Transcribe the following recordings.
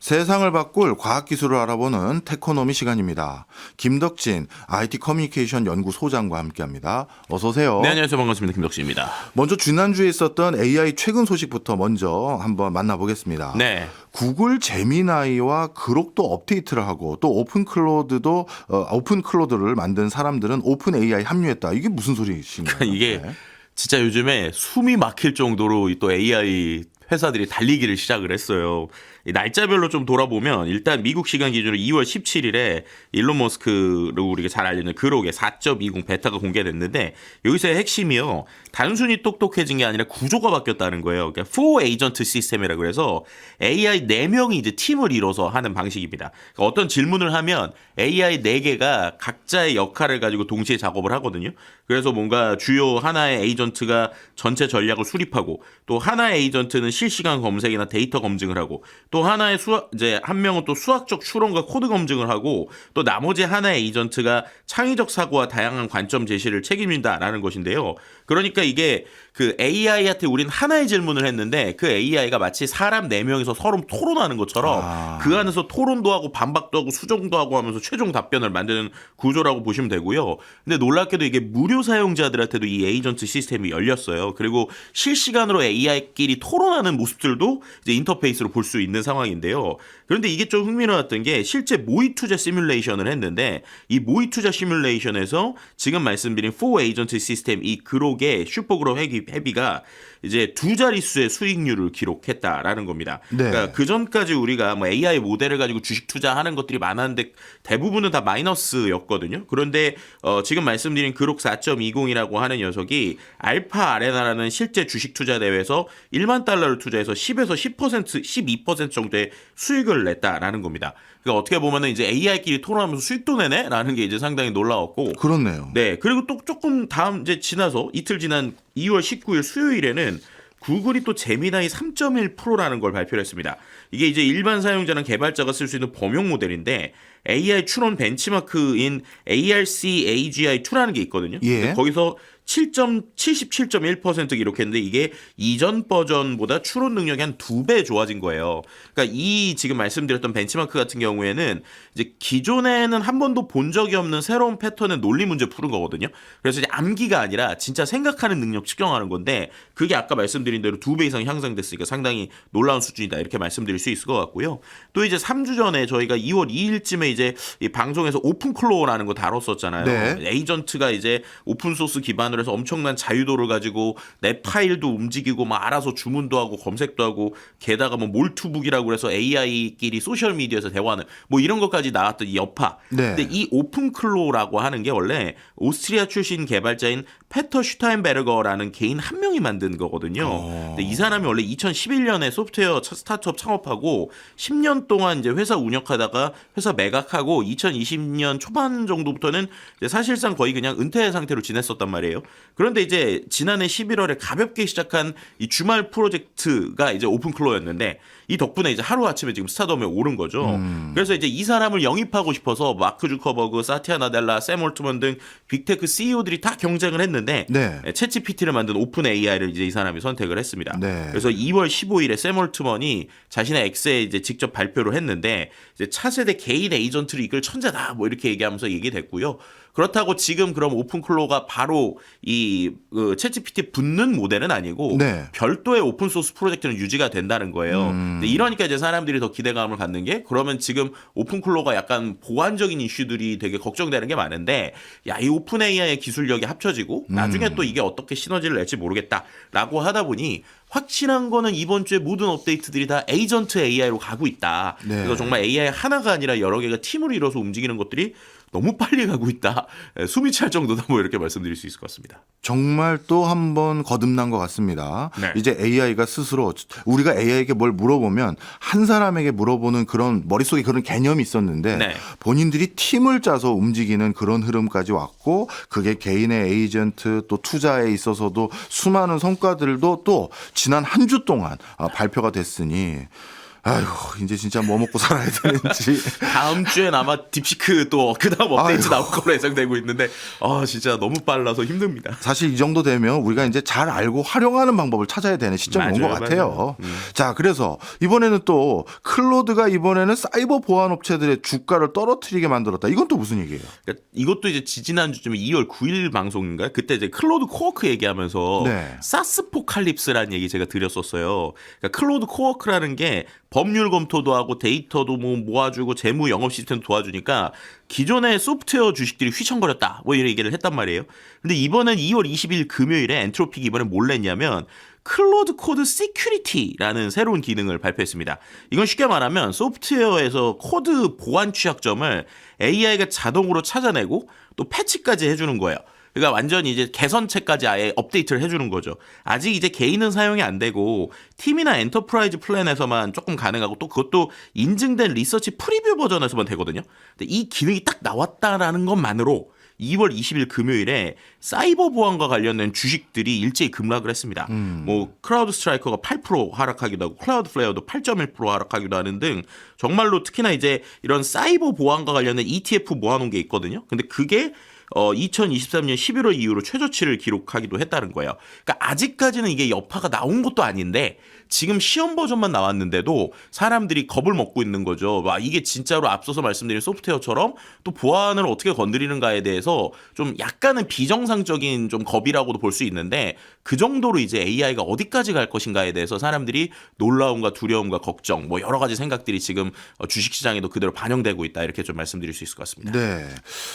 세상을 바꿀 과학기술을 알아보는 테코노미 시간입니다. 김덕진 IT 커뮤니케이션 연구소장과 함께합니다. 어서 오세요. 네, 안녕하세요. 반갑습니다. 김덕진입니다. 먼저 지난주에 있었던 AI 최근 소식부터 먼저 한번 만나보겠습니다. 네. 구글 제미나이와 그록도 업데이트를 하고 또 오픈 클로드를 만든 사람들은 오픈 AI 합류했다. 이게 무슨 소리신가요? 이게 네. 진짜 요즘에 숨이 막힐 정도로 또 AI 회사들이 달리기를 시작을 했어요. 이 날짜별로 좀 돌아보면 일단 미국 시간 기준으로 2월 17일에 일론 머스크로 우리가 잘 알리는 그록의 4.20 베타가 공개됐는데 여기서의 핵심이요. 단순히 똑똑해진 게 아니라 구조가 바뀌었다는 거예요. 그러니까 4 에이전트 시스템이라고 해서 AI 4명이 이제 팀을 이뤄서 하는 방식입니다. 그러니까 어떤 질문을 하면 AI 4개가 각자의 역할을 가지고 동시에 작업을 하거든요. 그래서 뭔가 주요 하나의 에이전트가 전체 전략을 수립하고 또 하나의 에이전트는 실시간 검색이나 데이터 검증을 하고 또 하나의 한 명은 또 수학적 추론과 코드 검증을 하고 또 나머지 하나의 에이전트가 창의적 사고와 다양한 관점 제시를 책임진다라는 것인데요. 그러니까 이게 그 AI한테 우린 하나의 질문을 했는데 그 AI가 마치 사람 4명이서 서로 토론하는 것처럼 그 안에서 토론도 하고 반박도 하고 수정도 하고 하면서 최종 답변을 만드는 구조라고 보시면 되고요. 근데 놀랍게도 이게 무료 사용자들한테도 이 에이전트 시스템이 열렸어요. 그리고 실시간으로 AI끼리 토론하는 모습들도 이제 인터페이스로 볼 수 있는 상황인데요. 그런데 이게 좀 흥미로웠던 게 실제 모의 투자 시뮬레이션을 했는데 이 모의 투자 시뮬레이션에서 지금 말씀드린 4 에이전트 시스템 이 그록의 슈퍼그룹 헤비가 이제 2자릿수의 수익률을 기록했다라는 겁니다. 네. 그러니까 그 전까지 우리가 뭐 AI 모델을 가지고 주식 투자하는 것들이 많았는데 대부분은 다 마이너스였거든요. 그런데 지금 말씀드린 그록 4.20이라고 하는 녀석이 알파 아레나라는 실제 주식 투자 대회에서 1만 달러를 투자해서 10에서 10%, 12% 정도의 수익을 냈다라는 겁니다. 그러니까 어떻게 보면은 이제 AI끼리 토론하면서 수익도 내네라는 게 이제 상당히 놀라웠고. 그렇네요. 네. 그리고 또 조금 다음 이제 지나서 이틀 지난 2월 19일 수요일에는 구글이 또 제미나이 3.1%라는 걸 발표를 했습니다. 이게 이제 일반 사용자나 개발자가 쓸 수 있는 범용 모델인데 AI 추론 벤치마크인 ARC-AGI2라는 게 있거든요. 예. 거기서 77.1% 기록했는데 이게 이전 버전보다 추론 능력이 한 2배 좋아진 거예요. 그러니까 이 지금 말씀드렸던 벤치마크 같은 경우에는 이제 기존에는 한 번도 본 적이 없는 새로운 패턴의 논리 문제 푸는 거거든요. 그래서 이제 암기가 아니라 진짜 생각하는 능력 측정하는 건데 그게 아까 말씀드린 대로 2배 이상 향상됐으니까 상당히 놀라운 수준이다 이렇게 말씀드릴 수 있을 것 같고요. 또 이제 3주 전에 저희가 2월 2일쯤에 이제 이 방송에서 오픈클로우라는 거 다뤘었잖아요. 네. 에이전트가 이제 오픈소스 기반으로 해서 엄청난 자유도를 가지고 내 파일도 움직이고 막 알아서 주문도 하고 검색도 하고 게다가 뭐 몰투북이라고 해서 AI끼리 소셜 미디어에서 대화하는 뭐 이런 것까지 나왔던 이 여파. 네. 근데 이 오픈클로우라고 하는 게 원래 오스트리아 출신 개발자인 페터 슈타인베르거라는 개인 한 명이 만든 거거든요. 근데 이 사람이 원래 2011년에 소프트웨어 스타트업 창업하고 10년 동안 이제 회사 운영하다가 회사 매각하고 2020년 초반 정도부터는 이제 사실상 거의 그냥 은퇴 상태로 지냈었단 말이에요. 그런데 이제 지난해 11월에 가볍게 시작한 이 주말 프로젝트가 이제 오픈클로우였는데 이 덕분에 이제 하루아침에 지금 스타덤에 오른 거죠. 그래서 이제 이 사람을 영입하고 싶어서 마크 주커버그, 사티아 나델라, 샘 올트먼 등 빅테크 CEO들이 다 경쟁을 했는데 네. 챗GPT를 만든 오픈 AI를 이제 이 사람이 선택을 했습니다. 네. 그래서 2월 15일에 샘 올트먼이 자신의 X에 이제 직접 발표를 했는데 이제 차세대 개인 에이전트를 이끌 천재다 뭐 이렇게 얘기하면서 얘기됐고요. 그렇다고 지금 그럼 오픈클로우가 바로 이 챗GPT에 붙는 모델은 아니고 네. 별도의 오픈소스 프로젝트는 유지가 된다는 거예요. 근데 이러니까 이제 사람들이 더 기대감을 갖는 게 그러면 지금 오픈클로우가 약간 보안적인 이슈들이 되게 걱정되는 게 많은데 야, 이 오픈 AI의 기술력이 합쳐지고 나중에 또 이게 어떻게 시너지를 낼지 모르겠다라고 하다 보니 확실한 거는 이번 주에 모든 업데이트들이 다 에이전트 AI로 가고 있다. 네. 그래서 정말 AI 하나가 아니라 여러 개가 팀으로 이뤄서 움직이는 것들이 너무 빨리 가고 있다. 숨이 찰 정도다 뭐 이렇게 말씀드릴 수 있을 것 같습니다. 정말 또 한 번 거듭난 것 같습니다. 네. 이제 AI가 스스로 우리가 AI에게 뭘 물어보면 한 사람에게 물어보는 그런 머릿속에 그런 개념이 있었는데 네. 본인들이 팀을 짜서 움직이는 그런 흐름까지 왔고 그게 개인의 에이전트 또 투자에 있어서도 수많은 성과들도 또 지난 한 주 동안 발표가 됐으니 아휴, 이제 진짜 뭐 먹고 살아야 되는지. 다음 주엔 아마 딥시크 또 그다음 업데이트 아이고. 나올 걸로 예상되고 있는데 진짜 너무 빨라서 힘듭니다. 사실 이 정도 되면 우리가 이제 잘 알고 활용하는 방법을 찾아야 되는 시점이 온 것 맞아요, 같아요. 맞아요. 자, 그래서 이번에는 또 클로드가 이번에는 사이버 보안 업체들의 주가를 떨어뜨리게 만들었다. 이건 또 무슨 얘기예요? 그러니까 이것도 이제 지지난주쯤에 2월 9일 방송인가요? 그때 이제 클로드 코워크 얘기하면서 네. 사스포칼립스라는 얘기 제가 드렸었어요. 그러니까 클로드 코워크라는 게 법률 검토도 하고 데이터도 뭐 모아주고 재무 영업 시스템 도와주니까 기존의 소프트웨어 주식들이 휘청거렸다. 뭐 이런 얘기를 했단 말이에요. 근데 이번엔 2월 20일 금요일에 엔트로픽이 이번에 뭘 냈냐면 클로드 코드 시큐리티라는 새로운 기능을 발표했습니다. 이건 쉽게 말하면 소프트웨어에서 코드 보안 취약점을 AI가 자동으로 찾아내고 또 패치까지 해주는 거예요. 그러니까 완전히 이제 개선체까지 아예 업데이트를 해주는 거죠. 아직 이제 개인은 사용이 안 되고 팀이나 엔터프라이즈 플랜에서만 조금 가능하고 또 그것도 인증된 리서치 프리뷰 버전에서만 되거든요. 근데 이 기능이 딱 나왔다라는 것만으로 2월 20일 금요일에 사이버 보안과 관련된 주식들이 일제히 급락을 했습니다. 뭐 크라우드 스트라이커가 8% 하락하기도 하고 클라우드 플레이어도 8.1% 하락하기도 하는 등 정말로 특히나 이제 이런 사이버 보안과 관련된 ETF 모아놓은 게 있거든요. 근데 그게 2023년 11월 이후로 최저치를 기록하기도 했다는 거예요. 그러니까 아직까지는 이게 여파가 나온 것도 아닌데 지금 시험 버전만 나왔는데도 사람들이 겁을 먹고 있는 거죠. 와, 이게 진짜로 앞서서 말씀드린 소프트웨어처럼 또 보안을 어떻게 건드리는가에 대해서 좀 약간은 비정상적인 좀 겁이라고도 볼 수 있는데 그 정도로 이제 AI가 어디까지 갈 것인가에 대해서 사람들이 놀라움과 두려움과 걱정 뭐 여러 가지 생각들이 지금 주식시장에도 그대로 반영되고 있다 이렇게 좀 말씀드릴 수 있을 것 같습니다. 네.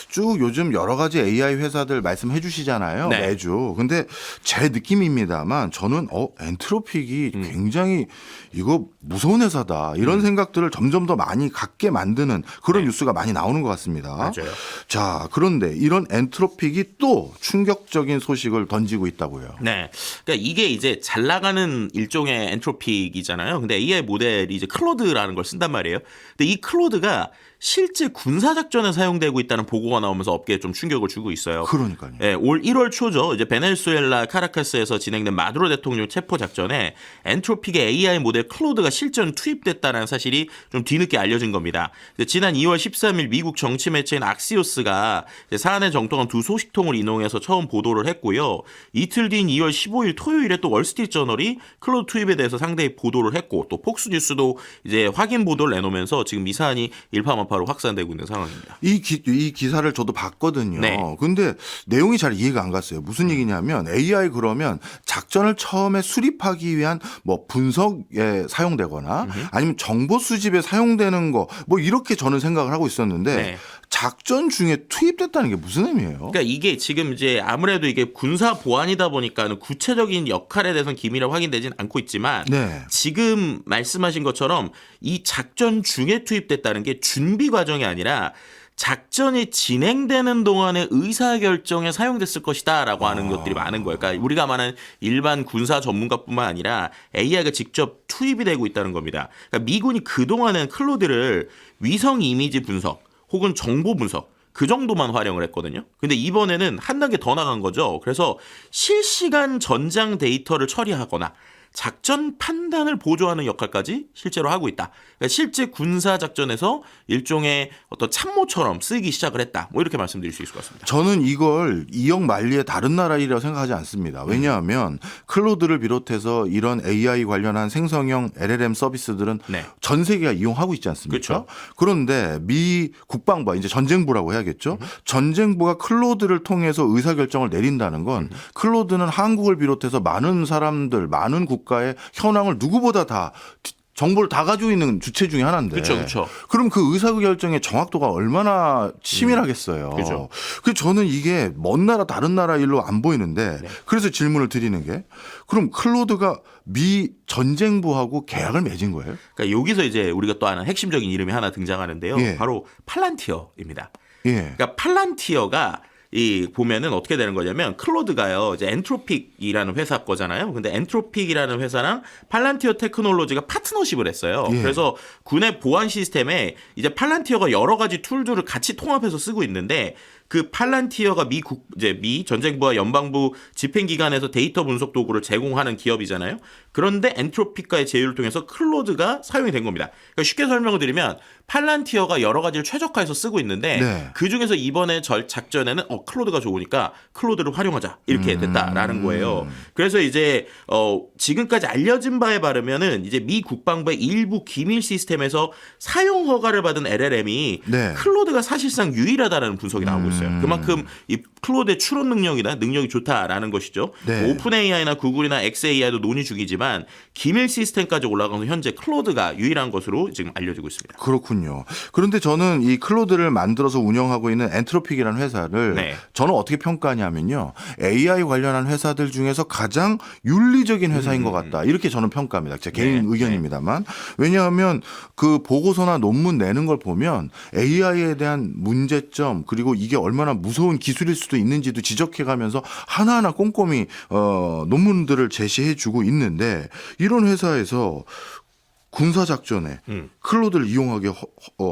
쭉 요즘 여러 가지 AI 회사들 말씀해 주시잖아요. 네. 매주. 근데 제 느낌입니다만 저는 엔트로픽이 굉장히 이거 무서운 회사다. 이런 생각들을 점점 더 많이 갖게 만드는 그런 뉴스가 많이 나오는 것 같습니다. 맞아요. 자, 그런데 이런 엔트로픽이 또 충격적인 소식을 던지고 있다고요. 네. 그러니까 이게 이제 잘 나가는 일종의 엔트로픽이잖아요. 근데 AI 모델이 이제 클로드라는 걸 쓴단 말이에요. 근데 이 클로드가 실제 군사작전에 사용되고 있다는 보고가 나오면서 업계에 좀 충격을 주고 있어요. 그러니까요. 예, 올 1월 초죠. 이제 베네수엘라 카라카스에서 진행된 마두로 대통령 체포 작전에 엔트로픽의 AI 모델 클로드가 실전 투입됐다는 사실이 좀 뒤늦게 알려진 겁니다. 지난 2월 13일 미국 정치 매체인 악시오스가 사안에 정통한 두 소식통을 인용해서 처음 보도를 했고요. 이틀 뒤인 2월 15일 토요일에 또 월스트리트 저널이 클로드 투입에 대해서 상대히 보도를 했고 또 폭스뉴스도 이제 확인 보도를 내놓으면서 지금 이 사안이 일파만파로 확산되고 있는 상황입니다. 이 기사를 저도 봤거든요. 네. 근데 내용이 잘 이해가 안 갔어요. 무슨 얘기냐면 AI 그러면 작전을 처음에 수립하기 위한 뭐 분석에 사용되거나 아니면 정보 수집에 사용되는 거 뭐 이렇게 저는 생각을 하고 있었는데 네. 작전 중에 투입됐다는 게 무슨 의미예요? 그러니까 이게 지금 이제 아무래도 이게 군사 보안이다 보니까는 구체적인 역할에 대해서는 기밀이 확인되진 않고 있지만 네. 지금 말씀하신 것처럼 이 작전 중에 투입됐다는 게 준비 과정이 아니라 작전이 진행되는 동안의 의사결정에 사용됐을 것이다라고 하는 것들이 많은 거예요. 그러니까 우리가 말하는 일반 군사 전문가뿐만 아니라 AI가 직접 투입이 되고 있다는 겁니다. 그러니까 미군이 그동안은 클로드를 위성 이미지 분석 혹은 정보 분석 그 정도만 활용을 했거든요. 근데 이번에는 한 단계 더 나간 거죠. 그래서 실시간 전장 데이터를 처리하거나 작전 판단을 보조하는 역할까지 실제로 하고 있다. 그러니까 실제 군사 작전에서 일종의 어떤 참모처럼 쓰기 시작을 했다. 뭐 이렇게 말씀드릴 수 있을 것 같습니다. 저는 이걸 이역 만리의 다른 나라 일이라고 생각하지 않습니다. 왜냐하면 클로드를 비롯해서 이런 AI 관련한 생성형 LLM 서비스들은 네. 전 세계가 이용하고 있지 않습니까? 그렇죠. 그런데 미 국방부, 이제 전쟁부라고 해야겠죠. 전쟁부가 클로드를 통해서 의사결정을 내린다는 건 클로드는 한국을 비롯해서 많은 사람들, 많은 국가의 현황을 누구보다 다 정보를 다 가지고 있는 주체 중에 하나인데. 그렇죠. 그럼 그 의사결정의 정확도가 얼마나 치밀하겠어요. 그죠. 그래서 저는 이게 먼 나라 다른 나라 일로 안 보이는데 그래서 질문을 드리는 게 그럼 클로드가 미 전쟁부하고 계약을 맺은 거예요? 그러니까 여기서 이제 우리가 또 하나 핵심적인 이름이 하나 등장하는데요. 예. 바로 팔란티어입니다. 예. 그러니까 팔란티어가 이 보면은 어떻게 되는 거냐면 클로드가요 이제 엔트로픽이라는 회사 거잖아요. 근데 엔트로픽이라는 회사랑 팔란티어 테크놀로지가 파트너십을 했어요. 예. 그래서 군의 보안 시스템에 이제 팔란티어가 여러 가지 툴들을 같이 통합해서 쓰고 있는데 그 팔란티어가 미 전쟁부와 연방부 집행기관에서 데이터 분석 도구를 제공하는 기업이잖아요. 그런데 엔트로피카의 제휴를 통해서 클로드가 사용이 된 겁니다. 그러니까 쉽게 설명을 드리면 팔란티어가 여러 가지를 최적화해서 쓰고 있는데 네. 그 중에서 이번에 작전에는 클로드가 좋으니까 클로드를 활용하자 이렇게 됐다라는 거예요. 그래서 이제 지금까지 알려진 바에 따르면은 이제 미 국방부의 일부 기밀 시스템에서 사용 허가를 받은 LLM이 네. 클로드가 사실상 유일하다라는 분석이 나오고 있어요. 그만큼 이 클로드의 추론 능력이 좋다라는 것이죠. 네. 오픈 AI나 구글이나 xAI도 논의 중이지만 기밀 시스템까지 올라가서 현재 클로드가 유일한 것으로 지금 알려지고 있습니다. 그렇군요. 그런데 저는 이 클로드를 만들어서 운영하고 있는 엔트로픽이라는 회사를 네. 저는 어떻게 평가하냐면요. AI 관련한 회사들 중에서 가장 윤리적인 회사인 것 같다. 이렇게 저는 평가합니다. 제 개인 네. 의견입니다만. 왜냐하면 그 보고서나 논문 내는 걸 보면 AI에 대한 문제점 그리고 이게 얼마나 무서운 기술일 수도 있는지도 지적해가면서 하나하나 꼼꼼히 논문들을 제시해주고 있는데 이런 회사에서 군사작전에 클로드를 이용하게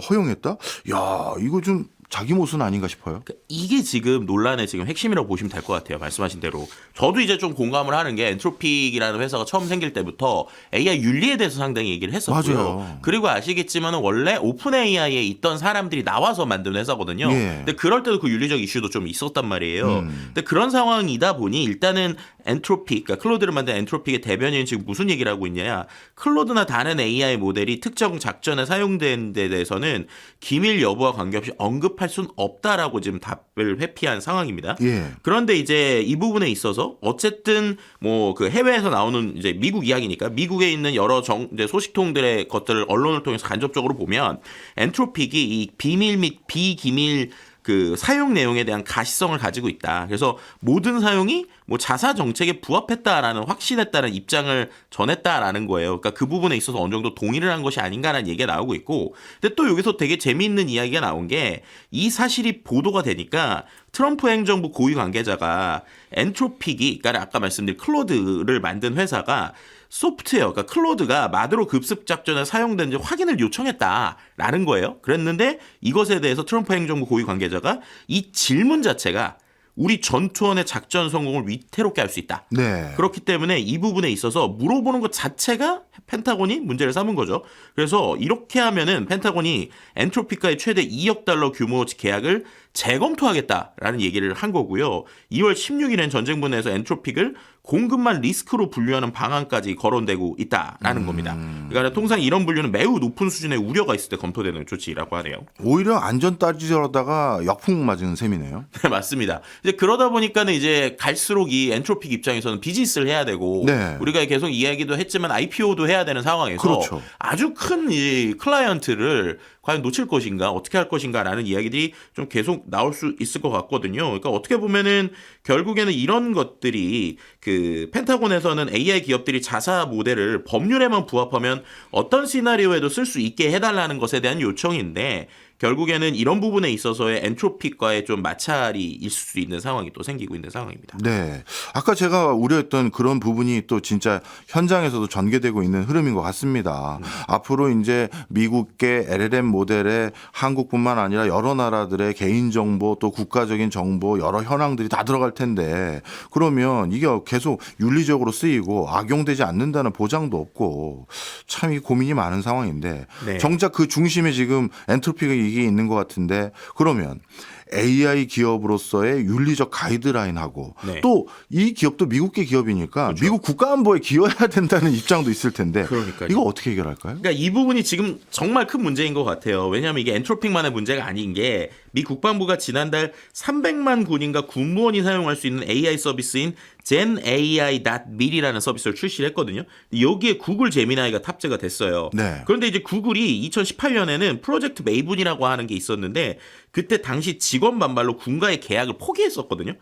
허용했다? 야, 이거 좀 자기 모순 아닌가 싶어요. 그러니까 이게 지금 논란의 지금 핵심이라고 보시면 될 것 같아요. 말씀하신 대로. 저도 이제 좀 공감을 하는 게 엔트로픽이라는 회사가 처음 생길 때부터 AI 윤리에 대해서 상당히 얘기를 했었고요. 맞아요. 그리고 아시겠지만 원래 오픈 AI에 있던 사람들이 나와서 만든 회사거든요. 예. 근데 그럴 때도 그 윤리적 이슈도 좀 있었단 말이에요. 근데 그런 상황이다 보니 일단은 엔트로픽, 그러니까 클로드를 만든 엔트로픽의 대변인은 지금 무슨 얘기를 하고 있냐. 클로드나 다른 AI 모델이 특정 작전에 사용된 데 대해서는 기밀 여부와 관계없이 언급할 수는 없다라고 지금 답을 회피한 상황입니다. 예. 그런데 이제 이 부분에 있어서 어쨌든 뭐 그 해외에서 나오는 이제 미국 이야기니까 미국에 있는 여러 이제 소식통들의 것들을 언론을 통해서 간접적으로 보면 엔트로픽이 이 비밀 및 비기밀 그 사용 내용에 대한 가시성을 가지고 있다. 그래서 모든 사용이 뭐 자사 정책에 부합했다라는 확신했다는 입장을 전했다라는 거예요. 그러니까 그 부분에 있어서 어느 정도 동의를 한 것이 아닌가라는 얘기가 나오고 있고, 근데 또 여기서 되게 재미있는 이야기가 나온 게 이 사실이 보도가 되니까 트럼프 행정부 고위 관계자가 엔트로픽이, 그러니까 아까 말씀드린 클로드를 만든 회사가 소프트웨어, 그러니까 클로드가 마드로 급습 작전에 사용된지 확인을 요청했다라는 거예요. 그랬는데 이것에 대해서 트럼프 행정부 고위 관계자가 이 질문 자체가 우리 전투원의 작전 성공을 위태롭게 할 수 있다. 네. 그렇기 때문에 이 부분에 있어서 물어보는 것 자체가 펜타곤이 문제를 삼은 거죠. 그래서 이렇게 하면은 펜타곤이 엔트로픽과의 최대 2억 달러 규모 계약을 재검토하겠다라는 얘기를 한 거고요. 2월 16일엔 전쟁부 내에서 엔트로픽을 공급만 리스크로 분류하는 방안까지 거론되고 있다라는 겁니다. 그러니까 통상 이런 분류는 매우 높은 수준의 우려가 있을 때 검토되는 조치라고 하네요. 오히려 안전 따지려다가 역풍 맞은 셈이네요. 네, 맞습니다. 이제 그러다 보니까는 이제 갈수록 이 엔트로픽 입장에서는 비즈니스를 해야 되고, 네. 우리가 계속 이야기도 했지만 IPO도 해야 되는 상황에서 그렇죠. 아주 큰 이 클라이언트를 과연 놓칠 것인가, 어떻게 할 것인가라는 이야기들이 좀 계속 나올 수 있을 것 같거든요. 그러니까 어떻게 보면은 결국에는 이런 것들이 그 펜타곤에서는 AI 기업들이 자사 모델을 법률에만 부합하면 어떤 시나리오에도 쓸 수 있게 해달라는 것에 대한 요청인데, 결국에는 이런 부분에 있어서의 엔트로픽과의 좀 마찰이 있을 수 있는 상황이 또 생기고 있는 상황입니다. 네. 아까 제가 우려했던 그런 부분이 또 진짜 현장에서도 전개되고 있는 흐름인 것 같습니다. 앞으로 이제 미국의 LLM 모델에 한국뿐만 아니라 여러 나라들의 개인정보 또 국가적인 정보 여러 현황들이 다 들어갈 텐데 그러면 이게 계속 윤리적으로 쓰이고 악용되지 않는다는 보장도 없고 참 이 고민이 많은 상황인데 네. 정작 그 중심에 지금 엔트로픽의 이게 있는 것 같은데 그러면 AI 기업으로서의 윤리적 가이드라인하고 네. 또 이 기업도 미국계 기업이니까 그렇죠. 미국 국가안보에 기여해야 된다는 입장도 있을 텐데 그러니까요. 이거 어떻게 해결할까요? 그러니까 이 부분이 지금 정말 큰 문제인 것 같아요. 왜냐하면 이게 엔트로픽만의 문제가 아닌 게 미 국방부가 지난달 300만 군인과 군무원이 사용할 수 있는 AI 서비스인 GenAI.mil이라는 서비스를 출시를 했거든요. 여기에 구글 제미나이가 탑재가 됐어요. 네. 그런데 이제 구글이 2018년에는 프로젝트 메이븐이라고 하는 게 있었는데 그때 당시 직원 반발로 군과의 계약을 포기했었거든요.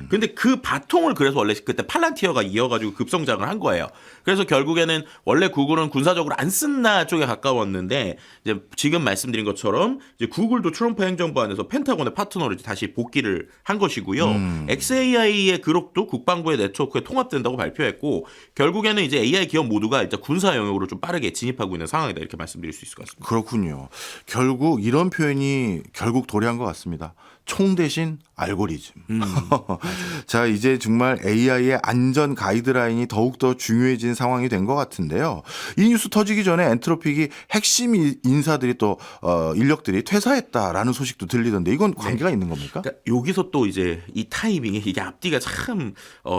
근데 그 바통을 그래서 원래 그때 팔란티어가 이어가지고 급성장을 한 거예요. 그래서 결국에는 원래 구글은 군사적으로 안 쓴다 쪽에 가까웠는데 이제 지금 말씀드린 것처럼 이제 구글도 트럼프 행정부 안에서 펜타곤의 파트너로 다시 복귀를 한 것이고요. xAI의 그룹도 국방부의 네트워크에 통합된다고 발표했고 결국에는 이제 AI 기업 모두가 이제 군사 영역으로 좀 빠르게 진입하고 있는 상황이다 이렇게 말씀드릴 수 있을 것 같습니다. 그렇군요. 결국 이런 표현이 결국 도래한 것 같습니다. 총 대신 알고리즘. 자, 이제 정말 AI의 안전 가이드라인이 더욱더 중요해진 상황이 된 것 같은데요. 이 뉴스 터지기 전에 엔트로픽이 핵심 인사들이 또 인력들이 퇴사했다라는 소식도 들리던데 이건 관계가 있는 겁니까? 그러니까 여기서 또 이제 이 타이밍에 이게 앞뒤가 참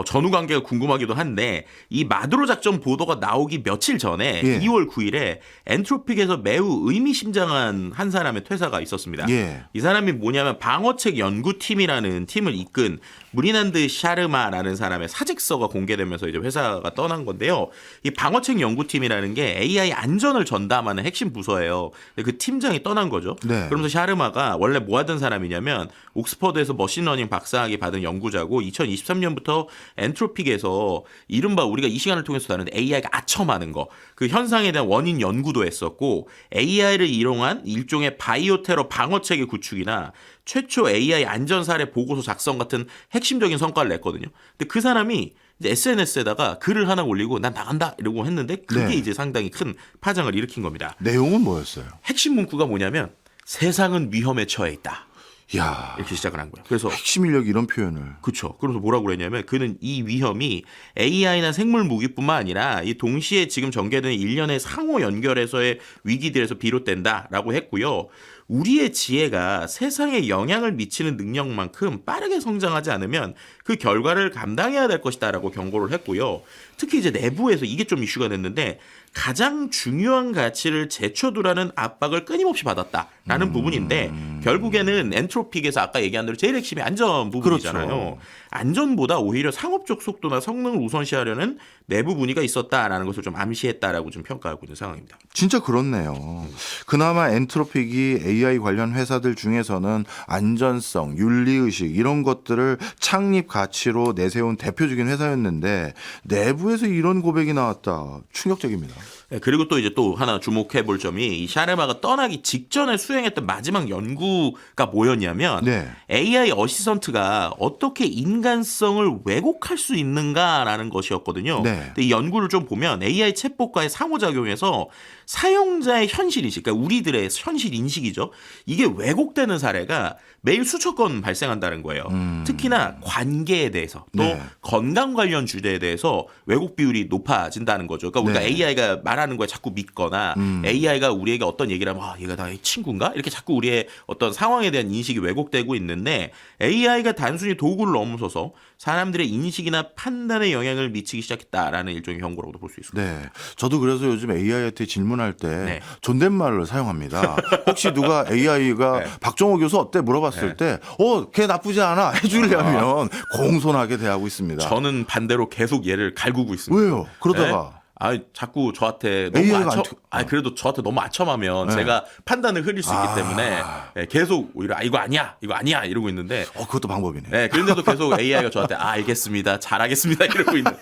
전후 관계가 궁금하기도 한데 이 마두로 작전 보도가 나오기 며칠 전에 예. 2월 9일에 엔트로픽에서 매우 의미심장한 한 사람의 퇴사가 있었습니다. 예. 이 사람이 뭐냐면 방어책 연구팀이라는 팀을 이끈 무리난드 샤르마라는 사람의 사직서가 공개되면서 이제 회사가 떠난 건데요. 이 방어책 연구팀이라는 게 AI 안전을 전담하는 핵심 부서예요. 그 팀장이 떠난 거죠. 네. 그러면서 샤르마가 원래 뭐 하던 사람이냐면 옥스퍼드에서 머신러닝 박사학위 받은 연구자고 2023년부터 엔트로픽에서 이른바 우리가 이 시간을 통해서 다루는 AI가 아첨하는 거, 그 현상에 대한 원인 연구도 했었고 AI를 이용한 일종의 바이오 테러 방어체계 구축이나 최초 AI 안전 사례 보고서 작성 같은 핵심적인 성과를 냈거든요. 근데 그 사람이 이제 SNS에다가 글을 하나 올리고 난 나간다 이러고 했는데 그게 네. 이제 상당히 큰 파장을 일으킨 겁니다. 내용은 뭐였어요? 핵심 문구가 뭐냐면 세상은 위험에 처해 있다. 야, 이렇게 시작을 한 거예요. 그래서 핵심 인력이 이런 표현을. 그렇죠. 그래서 뭐라고 그랬냐면 그는 이 위험이 AI나 생물 무기뿐만 아니라 이 동시에 지금 전개되는 일련의 상호 연결에서의 위기들에서 비롯된다라고 했고요. 우리의 지혜가 세상에 영향을 미치는 능력만큼 빠르게 성장하지 않으면 그 결과를 감당해야 될 것이다라고 경고를 했고요. 특히 이제 내부에서 이게 좀 이슈가 됐는데 가장 중요한 가치를 제쳐두라는 압박을 끊임없이 받았다라는 부분인데 결국에는 엔트로픽에서 아까 얘기한 대로 제일 핵심이 안전 부분이잖아요. 그렇죠. 안전보다 오히려 상업적 속도나 성능을 우선시하려는 내부 분위기가 있었다라는 것을 좀 암시했다라고 좀 평가하고 있는 상황입니다. 진짜 그렇네요. 그나마 엔트로픽이 AI 관련 회사들 중에서는 안전성, 윤리의식 이런 것들을 창립 가치로 내세운 대표적인 회사였는데 내부에서 이런 고백이 나왔다. 충격적입니다. 네, 그리고 또 이제 또 하나 주목해 볼 점이 이 샤르마가 떠나기 직전에 수행했던 마지막 연구가 뭐였냐면 네. AI 어시스턴트가 어떻게 인간성을 왜곡할 수 있는가라는 것이었거든요. 네. 근데 이 연구를 좀 보면 AI 챗봇과의 상호작용에서 사용자의 현실인식, 그러니까 우리들의 현실 인식이죠. 이게 왜곡되는 사례가 매일 수천 건 발생한다는 거예요. 특히나 관계에 대해서 또 네. 건강 관련 주제에 대해서 왜곡 비율이 높아진다는 거죠. 그러니까 우리가 네. AI가 말하는 거에 자꾸 믿거나 AI가 우리에게 어떤 얘기를 하면 얘가 나의 친구인가? 이렇게 자꾸 우리의 어떤 상황에 대한 인식이 왜곡되고 있는데 AI가 단순히 도구를 넘어서서 사람들의 인식이나 판단에 영향을 미치기 시작했다라는 일종의 경고라고도 볼 수 있습니다. 네. 저도 그래서 요즘 AI한테 질문할 때 네. 존댓말을 사용합니다. 혹시 누가 AI가 네. 박정호 교수 어때 물어봤을 때 걔 나쁘지 않아 해주려면 공손하게 대하고 있습니다. 저는 반대로 계속 얘를 갈구고 있습니다. 왜요? 그러다가 자꾸 저한테 너무 AI가 그래도 저한테 너무 아첨하면 네. 제가 판단을 흐릴 수 있기 때문에 계속 오히려 이거 아니야 이러고 있는데 그것도 방법이네. 네, 그런데도 계속 AI가 저한테 알겠습니다, 잘하겠습니다 이러고 있는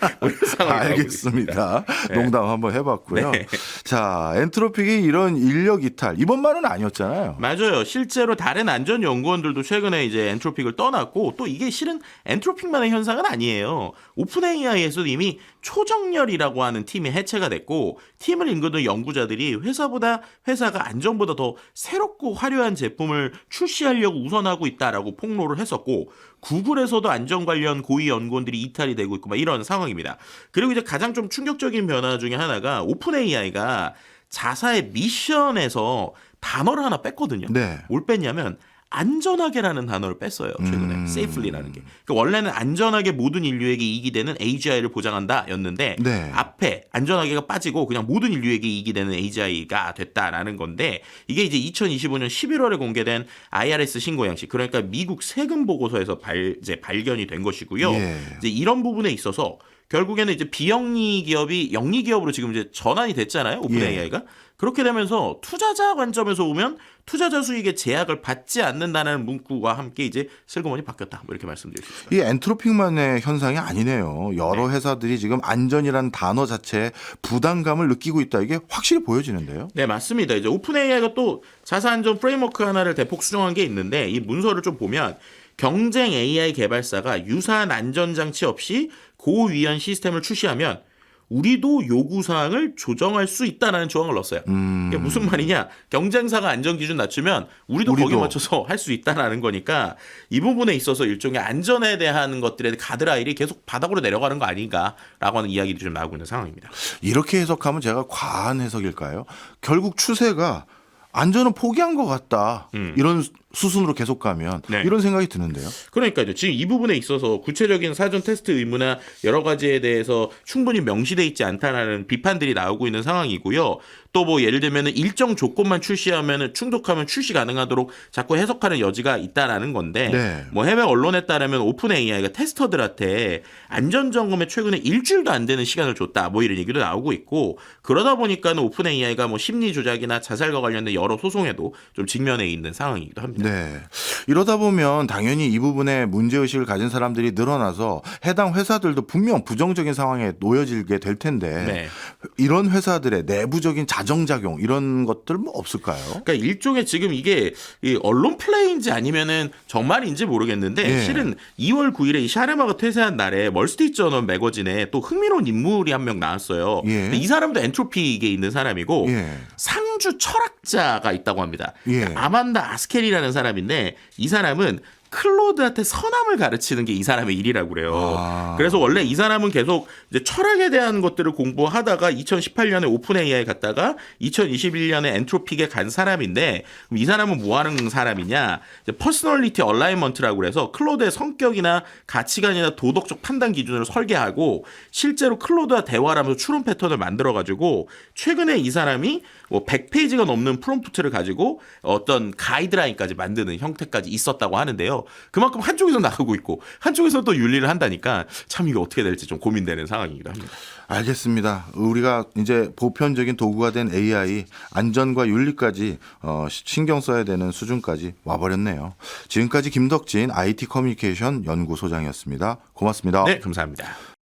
상황이 알겠습니다. 농담 한번 해봤고요. 네. 자, 엔트로픽이 이런 인력 이탈 이번만은 아니었잖아요. 맞아요. 실제로 다른 안전 연구원들도 최근에 이제 엔트로픽을 떠났고 또 이게 실은 엔트로픽만의 현상은 아니에요. 오픈 AI에서도 이미 초정렬이라고 하는 팀이 해체가 됐고 팀을 이끄는 연구자들이 회사가 안전보다 더 새롭고 화려한 제품을 출시하려고 우선하고 있다라고 폭로를 했었고 구글에서도 안전 관련 고위 연구원들이 이탈이 되고 있고 막 이런 상황입니다. 그리고 이제 가장 좀 충격적인 변화 중에 하나가 오픈 AI가 자사의 미션에서 단어를 하나 뺐거든요. 네. 뭘 뺐냐면 안전하게라는 단어를 뺐어요. 최근에 safely라는 게. 그러니까 원래는 안전하게 모든 인류에게 이익이 되는 AGI를 보장한다였는데 네. 앞에 안전하게가 빠지고 그냥 모든 인류에게 이익이 되는 AGI가 됐다라는 건데 이게 이제 2025년 11월에 공개된 IRS 신고 양식 그러니까 미국 세금 보고서에서 이제 발견이 된 것이고요. 예. 이제 이런 부분에 있어서 결국에는 이제 비영리 기업이 영리 기업으로 지금 이제 전환이 됐잖아요. 오픈 AI가. 그렇게 되면서 투자자 관점에서 보면 투자자 수익에 제약을 받지 않는다는 문구와 함께 이제 슬그머니 바뀌었다. 뭐 이렇게 말씀드릴 수 있습니다. 이 엔트로픽만의 현상이 아니네요. 여러 회사들이 지금 안전이라는 단어 자체에 부담감을 느끼고 있다. 이게 확실히 보여지는데요. 네, 맞습니다. 이제 오픈 AI가 또 자사 안전 프레임워크 하나를 대폭 수정한 게 있는데 이 문서를 좀 보면 경쟁 AI 개발사가 유사한 안전장치 없이 고위험 시스템을 출시하면 우리도 요구사항을 조정할 수 있다라는 조항을 넣었어요. 이게 무슨 말이냐? 경쟁사가 안전기준 낮추면 우리도 거기에 맞춰서 할 수 있다라는 거니까 이 부분에 있어서 일종의 안전에 대한 것들의 가드라일이 계속 바닥으로 내려가는 거 아닌가라고 하는 이야기들이 좀 나오고 있는 상황입니다. 이렇게 해석하면 제가 과한 해석일까요? 결국 추세가 안전은 포기한 것 같다. 이런 수순으로 계속 가면 네. 이런 생각이 드는데요. 그러니까요. 지금 이 부분에 있어서 구체적인 사전 테스트 의무나 여러 가지에 대해서 충분히 명시돼 있지 않다라는 비판들이 나오고 있는 상황이고요. 또 뭐 예를 들면 일정 조건만 출시하면 충족하면 출시 가능하도록 자꾸 해석하는 여지가 있다라는 건데 네. 뭐 해외 언론에 따르면 오픈 AI가 테스터들한테 안전 점검에 최근에 일주일도 안 되는 시간을 줬다. 뭐 이런 얘기도 나오고 있고 그러다 보니까는 오픈 AI가 뭐 심리 조작이나 자살과 관련된 여러 소송에도 좀 직면해 있는 상황이기도 합니다. 네. 이러다 보면 당연히 이 부분에 문제의식을 가진 사람들이 늘어나서 해당 회사들도 분명 부정적인 상황에 놓여지게 될 텐데 네. 이런 회사들의 내부적인 자정작용 이런 것들 뭐 없을까요? 그러니까 일종의 지금 이게 이 언론 플레이인지 아니면은 정말인지 모르겠는데 예. 실은 2월 9일에 이 샤르마가 퇴세한 날에 멀스트리트저널 매거진에 또 흥미로운 인물이 한 명 나왔어요. 예. 근데 이 사람도 엔트로피계에 있는 사람이고 예. 상주 철학자가 있다고 합니다. 예. 아만다 아스켈이라는 사람인데 이 사람은 클로드한테 선함을 가르치는 게 이 사람의 일이라고 그래요. 아. 그래서 원래 이 사람은 계속 이제 철학에 대한 것들을 공부하다가 2018년에 오픈 AI에 갔다가 2021년에 엔트로픽에 간 사람인데 그럼 이 사람은 뭐 하는 사람이냐? 이제 퍼스널리티 얼라이먼트라고 그래서 클로드의 성격이나 가치관이나 도덕적 판단 기준을 설계하고 실제로 클로드와 대화를 하면서 추론 패턴을 만들어 가지고 최근에 이 사람이 뭐 100페이지가 넘는 프롬프트를 가지고 어떤 가이드라인까지 만드는 형태까지 있었다고 하는데요. 그만큼 한쪽에서 나가고 있고 한쪽에서 또 윤리를 한다니까 참 이게 어떻게 될지 좀 고민되는 상황이기도 합니다. 알겠습니다. 우리가 이제 보편적인 도구가 된 AI 안전과 윤리까지 신경 써야 되는 수준까지 와버렸네요. 지금까지 김덕진 IT 커뮤니케이션 연구소장이었습니다. 고맙습니다. 네, 감사합니다.